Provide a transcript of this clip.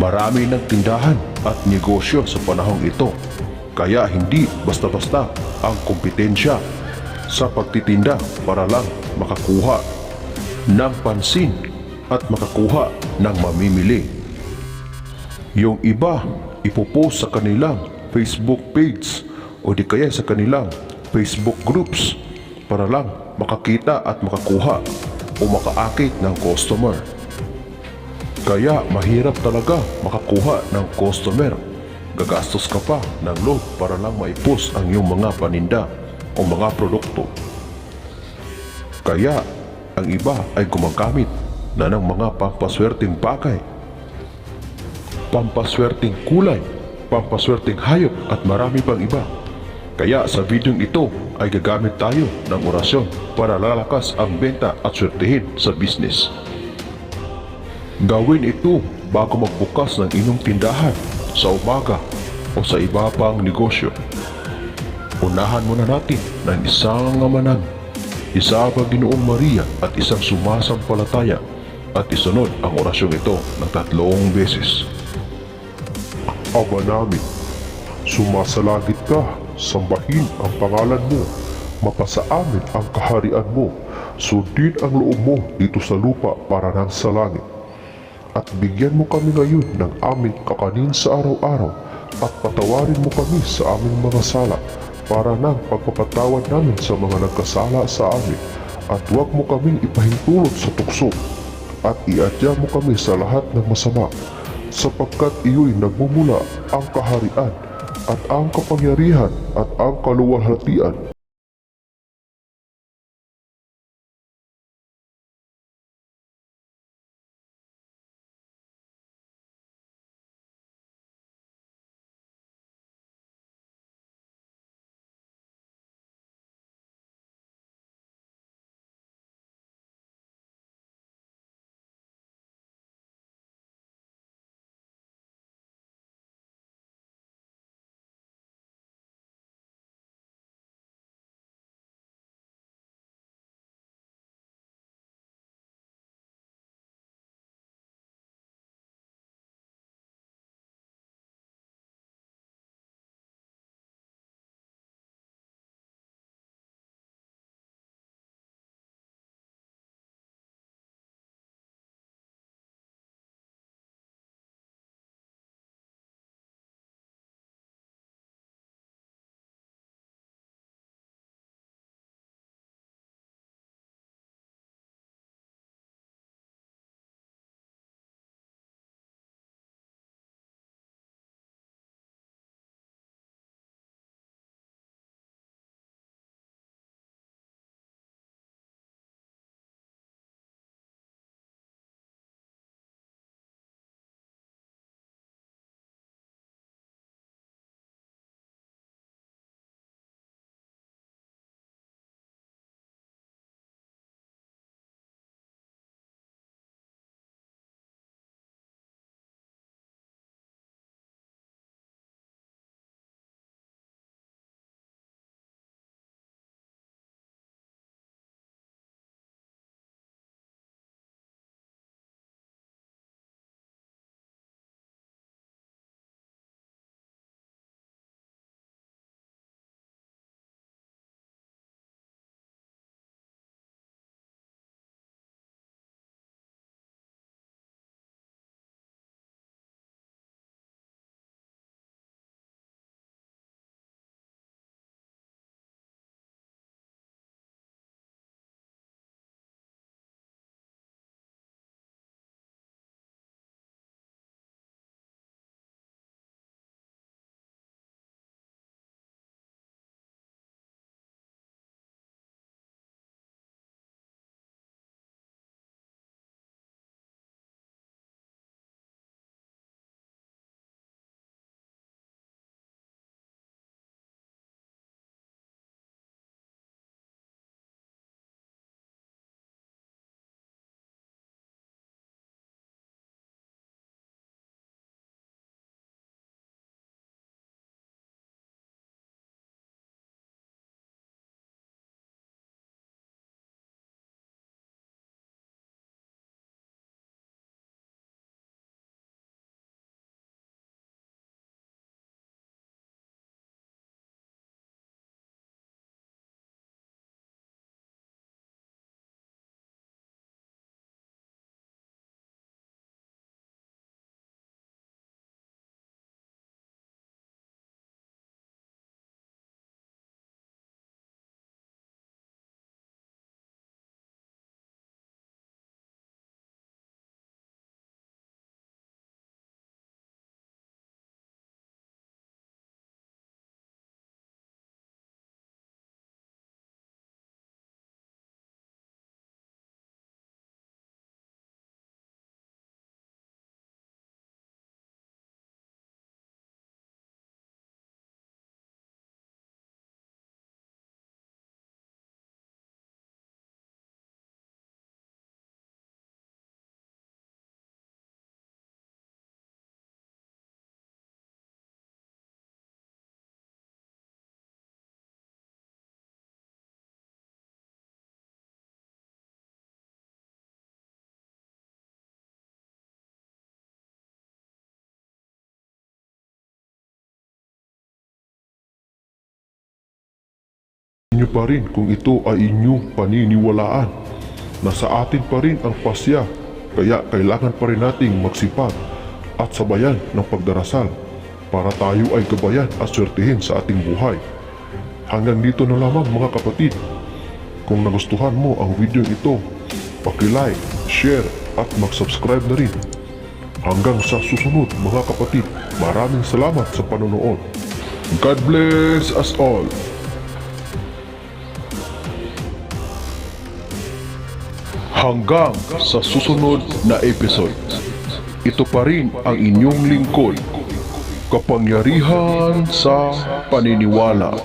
Marami ng tindahan at negosyo sa panahong ito, kaya hindi basta-basta ang kompetensya sa pagtitinda para lang makakuha ng pansin at makakuha ng mamimili. Yung iba ipopost sa kanilang Facebook page o di kaya sa kanilang Facebook groups para lang makakita at makakuha o makaakit ng customer. Kaya mahirap talaga makakuha ng customer. Gagastos ka pa ng load para lang maipost ang iyong mga paninda o mga produkto. Kaya ang iba ay gumagamit na ng mga pampaswerteng bagay, pampaswerteng kulay, pampaswerteng hayop at marami pang iba. Kaya sa videong ito ay gagamit tayo ng orasyon para lalakas ang benta at swertihin sa business. Gawin ito bago magbukas ng inyong tindahan sa umaga o sa iba pang negosyo. Unahan muna natin ng isang amanang, isa ba Ginoong Maria at isang sumasampalataya at isunod ang orasyong ito ng 3 beses. Ama namin, sumasalangit ka, sambahin ang pangalan mo, mapasa amin ang kaharian mo, sundin ang loob mo dito sa lupa para nang sa langit. At bigyan mo kami ngayon ng aming kakanin sa araw-araw at patawarin mo kami sa aming mga sala para nang pagpapatawad namin sa mga nagkasala sa amin. At huwag mo kaming ipahintulot sa tukso at iadya mo kami sa lahat ng masama, sapagkat iyo'y nagmumula ang kaharian at ang kapangyarihan at ang kaluwalhatian inyo pa rin kung ito ay inyong paniniwalaan. Nasa atin pa rin ang pasya, kaya kailangan pa rin nating magsipag at sabayan ng pagdarasal para tayo ay gabayan at swertihin sa ating buhay. Hanggang dito na lamang mga kapatid. Kung nagustuhan mo ang video ito, paki-like, share at mag-subscribe na rin. Hanggang sa susunod mga kapatid, maraming salamat sa panonood. God bless us all. Hanggang sa susunod na episode. Ito pa rin ang inyong lingkod, kapangyarihan sa paniniwala.